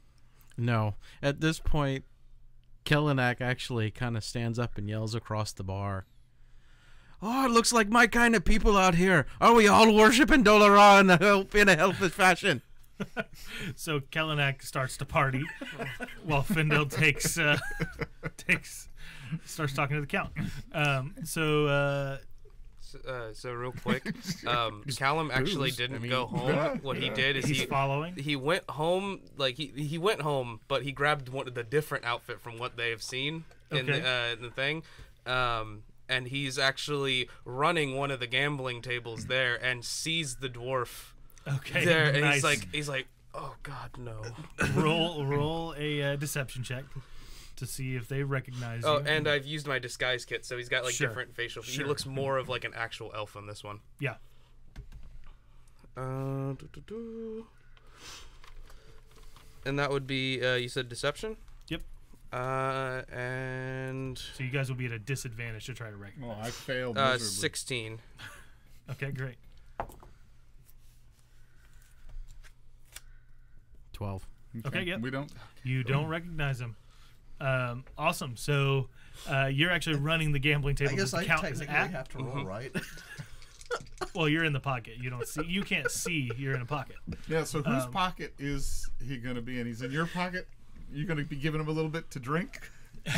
No. At this point, Kellenak actually kind of stands up and yells across the bar. Oh, it looks like my kind of people out here. Are we all worshiping Dolara in a helpless fashion? So Kellenak starts to party while Findel starts talking to the Count. So real quick, Callum actually didn't go home. What he did is He's following. he went home. Like he went home, but he grabbed the different outfit from what they have seen in the thing. And he's actually running one of the gambling tables there and sees the dwarf Okay. there, and nice. he's like, Oh God, no. roll a deception check to see if they recognize Oh, you. and I've used my disguise kit, so he's got like Sure. different facial. He Sure. looks more of like an actual elf on this one. Yeah. And that would be you said deception. Yep. And So you guys will be at a disadvantage to try to recognize. Well, I failed miserably. 16. Okay, great. 12. Okay, yep. We don't. You don't recognize him. Awesome. So you're actually running the gambling table. I guess Does the I count technically at? have to roll, right? Well, you're in the pocket. You don't see. You can't see. You're in a pocket. Yeah. So whose pocket is he going to be in? He's in your pocket. You going to be giving him a little bit to drink? Get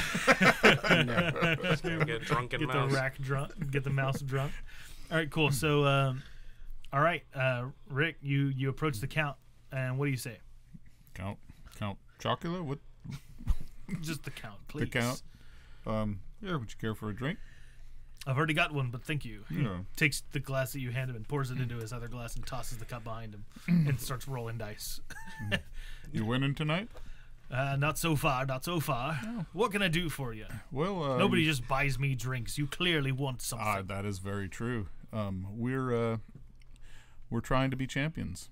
drunken Get mouse. the rack drunk. Get the mouse drunk. All right, cool. So, all right, Rick, you approach the count, and what do you say? Count Chocula? What? Just the count, please. The count? Yeah, would you care for a drink? I've already got one, but thank you. He Yeah. takes the glass that you hand him and pours it into his other glass and tosses the cup behind him and starts rolling dice. You winning tonight? Not so far, not so far. What can I do for you? Well, Nobody just buys me drinks. You clearly want something. that is very true. We're trying to be champions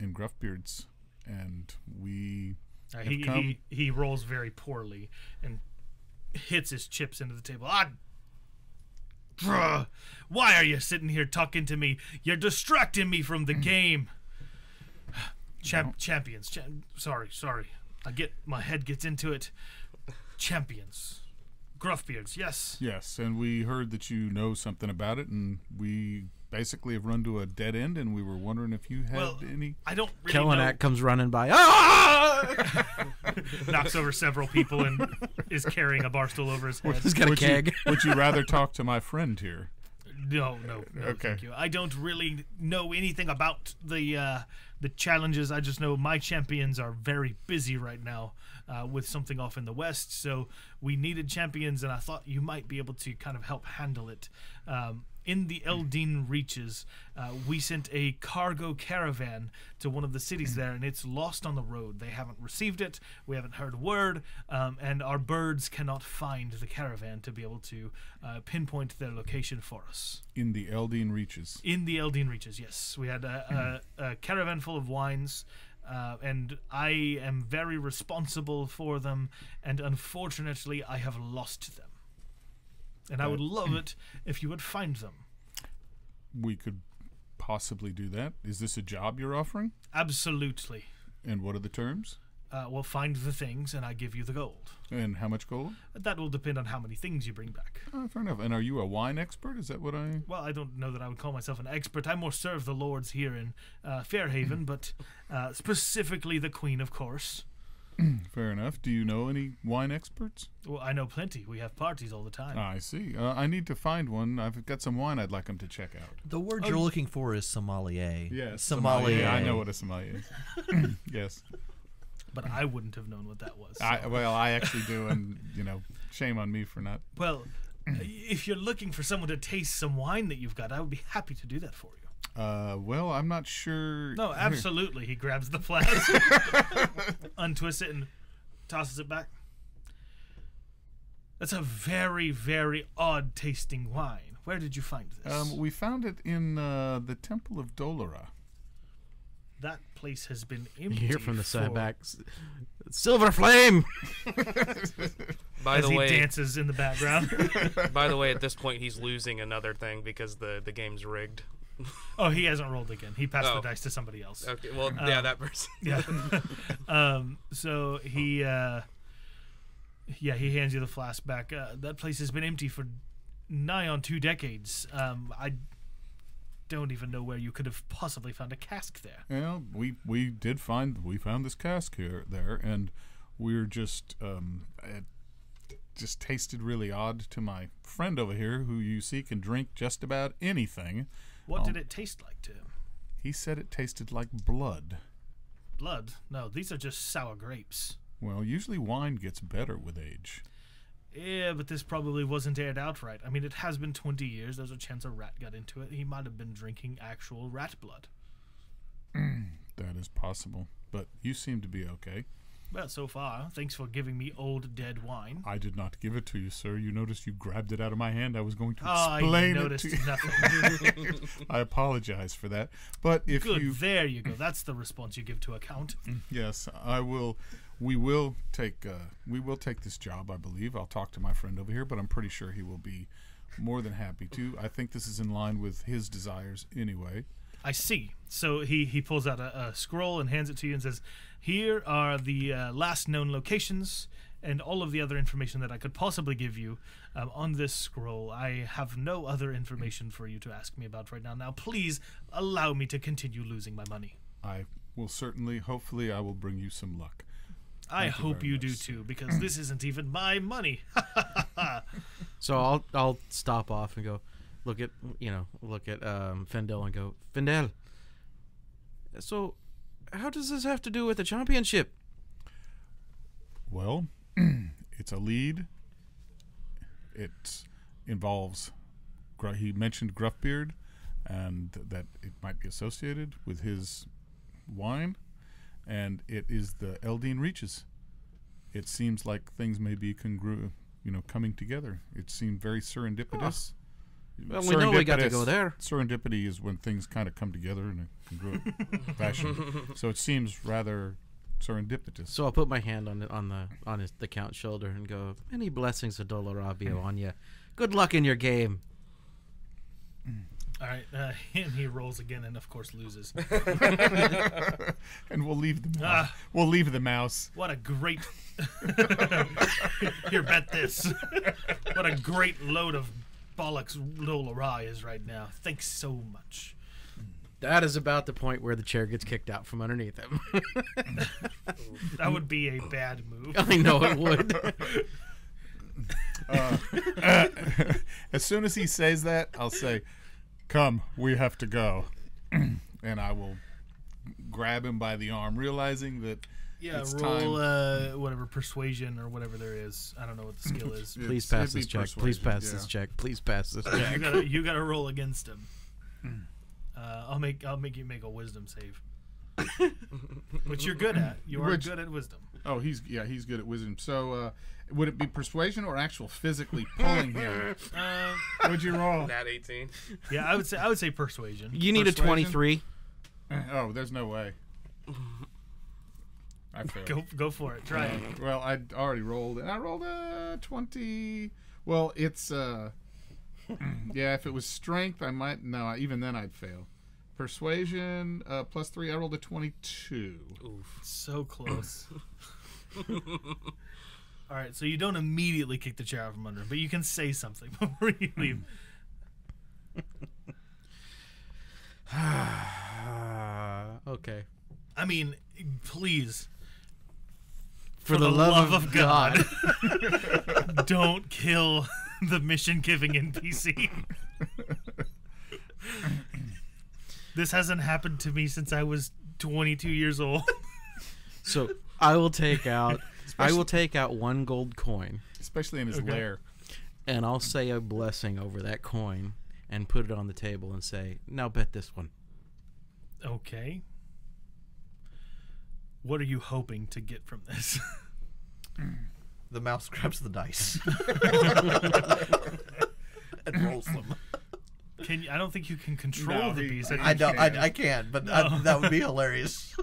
in Gruffbeards, and we have come. He rolls very poorly and hits his chips into the table. Why are you sitting here talking to me? You're distracting me from the game. Champions. Sorry. My head gets into it. Champions. Gruffbeards, yes. Yes, and we heard that you know something about it, and we basically have run to a dead end, and we were wondering if you had any. I don't really know. Kellenak comes running by. Ah! Knocks over several people and is carrying a bar stool over his head. He's got a keg. Would you rather talk to my friend here? No, Okay. thank you. I don't really know anything about the challenges. I just know my champions are very busy right now with something off in the west. So we needed champions, and I thought you might be able to kind of help handle it. In the Eldin Reaches, we sent a cargo caravan to one of the cities there, and it's lost on the road. They haven't received it. We haven't heard word, and our birds cannot find the caravan to be able to pinpoint their location for us. In the Eldine Reaches. In the Eldin Reaches, yes. We had a caravan full of wines, and I am very responsible for them, and unfortunately I have lost them. And I would love it if you would find them. We could possibly do that. Is this a job you're offering? Absolutely. And what are the terms? We'll find the things, and I give you the gold. And how much gold? That will depend on how many things you bring back. Fair enough. And are you a wine expert? Is that what I... Well, I don't know that I would call myself an expert. I more serve the lords here in Fairhaven, but specifically the queen, of course. Fair enough. Do you know any wine experts? Well, I know plenty. We have parties all the time. I see. I need to find one. I've got some wine I'd like them to check out. The word you're looking for is sommelier. Yes. Sommelier. I know what a sommelier is. Yes. But I wouldn't have known what that was. So. I actually do, and, shame on me for not... Well, if you're looking for someone to taste some wine that you've got, I would be happy to do that for you. Well, I'm not sure... No, absolutely. He grabs the flask, untwists it, and tosses it back. That's a very, very odd tasting wine. Where did you find this? We found it in the Temple of Dolora. That place has been You empty. hear from the for, side back, Silver Flame! By as the he way, dances in the background. by the way, at this point he's losing another thing because the game's rigged. Oh, he hasn't rolled again. He passed the Oh. dice to somebody else. Okay, well, yeah, that person. Yeah. So he hands you the flask back. That place has been empty for nigh on 2 decades. I don't even know where you could have possibly found a cask there. Well, we found this cask there, and we're just it just tasted really odd to my friend over here, who you see can drink just about anything. What did it taste like to him? He said it tasted like blood. Blood? No, these are just sour grapes. Well, usually wine gets better with age. Yeah, but this probably wasn't aired out right. I mean, it has been 20 years. There's a chance a rat got into it. He might have been drinking actual rat blood. that is possible. But you seem to be okay. Well, so far, thanks for giving me old dead wine. I did not give it to you, sir. You noticed you grabbed it out of my hand. I was going to I explain it noticed to you. nothing. I apologize for that. But if Good, you... there you go. That's the response you give to a count. Yes, I will. We will take this job, I believe. I'll talk to my friend over here, but I'm pretty sure he will be more than happy to. I think this is in line with his desires anyway. I see. So he pulls out a scroll and hands it to you and says, here are the last known locations and all of the other information that I could possibly give you on this scroll. I have no other information for you to ask me about right now. Now, please allow me to continue losing my money. I will certainly, hopefully, I will bring you some luck. I Thank you hope very you do much. too, because this isn't even my money. So I'll stop off and go look at Fendel and go, Fendel, so how does this have to do with the championship? Well, it's a lead. It involves, he mentioned Gruffbeard, and that it might be associated with his wine, and it is the Eldine Reaches. It seems like things may be coming together. It seemed very serendipitous. Well, we know we got to go there. Serendipity is when things kind of come together in a congruent fashion. So it seems rather serendipitous. So I'll put my hand on the count's shoulder and go, many blessings of Dolorabio on you. Good luck in your game. All right, and he rolls again and, of course, loses. And we'll leave the mouse. We'll leave the mouse. What a great... Here, bet this. What a great load of bollocks Lola is right now. Thanks so much. That is about the point where the chair gets kicked out from underneath him. That would be a bad move. I know it would. As soon as he says that, I'll say, come, we have to go. And I will grab him by the arm, realizing that it's roll time. whatever, persuasion or whatever there is. I don't know what the skill is. Please It'd pass be this check. persuasion, Please pass yeah. this check. Please pass this check. You gotta roll against him. I'll make you make a wisdom save, which you're good at. You are good at wisdom. Oh, he's good at wisdom. So, would it be persuasion or actual physically pulling him? What'd you roll? Nat 18. Yeah, I would say persuasion. You need a Persuasion? 23. Oh, there's no way. I failed. Go for it. Try it. Well, I'd already rolled, and I rolled a 20. Well, it's yeah. If it was strength, I might. No, even then I'd fail. Persuasion +3. I rolled a 22. Oof. So close. All right, so you don't immediately kick the chair out from under him, but you can say something before you leave. Okay. I mean, please. For the love of God. Don't kill the mission-giving NPC. This hasn't happened to me since I was 22 years old. So I will take out one gold coin, Especially in his lair. and I'll say a blessing over that coin and put it on the table and say, now bet this one. Okay. What are you hoping to get from this? The mouse grabs the dice and rolls them. I don't think you can control the beast. I don't. I can't. But that would be hilarious.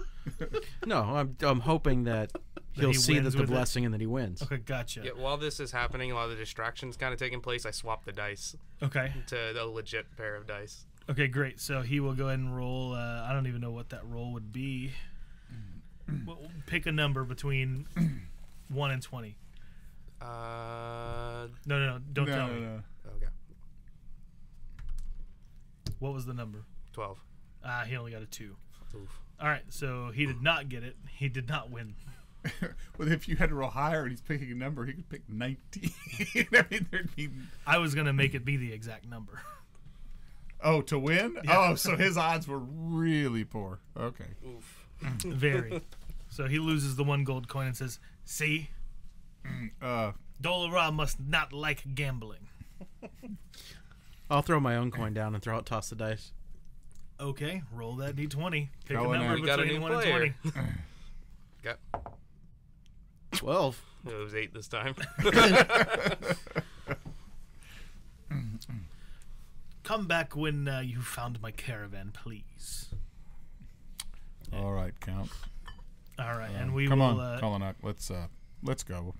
No, I'm hoping that he'll he see wins that the with it? blessing and that he wins. Okay, gotcha. Yeah, while this is happening, while the distraction's kind of taking place, I swap the dice Okay. to a legit pair of dice. Okay, great. So he will go ahead and roll. I don't even know what that roll would be. Well, pick a number between 1 and 20. No, don't tell me. No. Okay. What was the number? 12. He only got a 2. Oof. All right, so he did not get it. He did not win. Well, if you had to roll higher and he's picking a number, he could pick 19. I mean, there'd be. I was gonna make it be the exact number. Oh, to win? Yeah. Oh, so his odds were really poor. Okay. Oof. Very. So he loses the 1 gold coin and says, "See, Dolora must not like gambling." I'll throw my own coin down and toss the dice. Okay, roll that d20. Pick a Callum, number we got a between new 1 and player. 20. Got 12. it was 8 this time. Come back when you found my caravan, please. All right, Count. All right, and we Come will. on, Kalanak, let's go.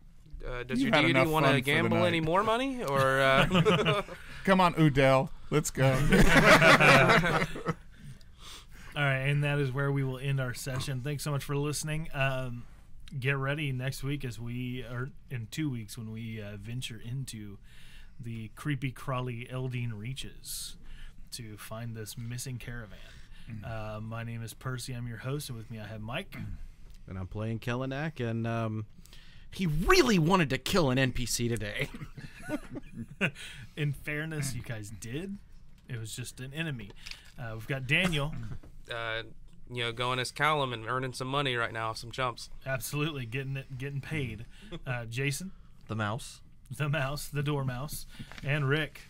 Does You've your had deity enough want fun to for the gamble night. any more money, or Come on, Udell, let's go. All right, and that is where we will end our session. Thanks so much for listening. Get ready next week or in 2 weeks when we venture into the creepy crawly Eldine reaches to find this missing caravan. My name is Percy. I'm your host, and with me I have Mike. And I'm playing Kellenak, and he really wanted to kill an NPC today. In fairness, you guys did. It was just an enemy. We've got Daniel. going as Callum and earning some money right now, some chumps. Absolutely, getting paid. Jason, The mouse. the mouse, the dormouse, and Rick.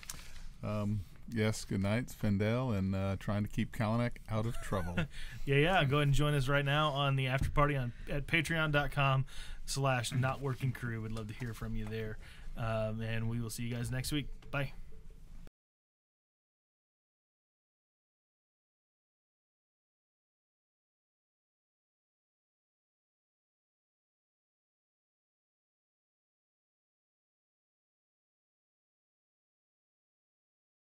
Yes, good night, it's Fendel, and trying to keep Kalanak out of trouble. Yeah. Go ahead and join us right now on the after party at patreon.com/notworkingcrew. We'd love to hear from you there. And we will see you guys next week. Bye.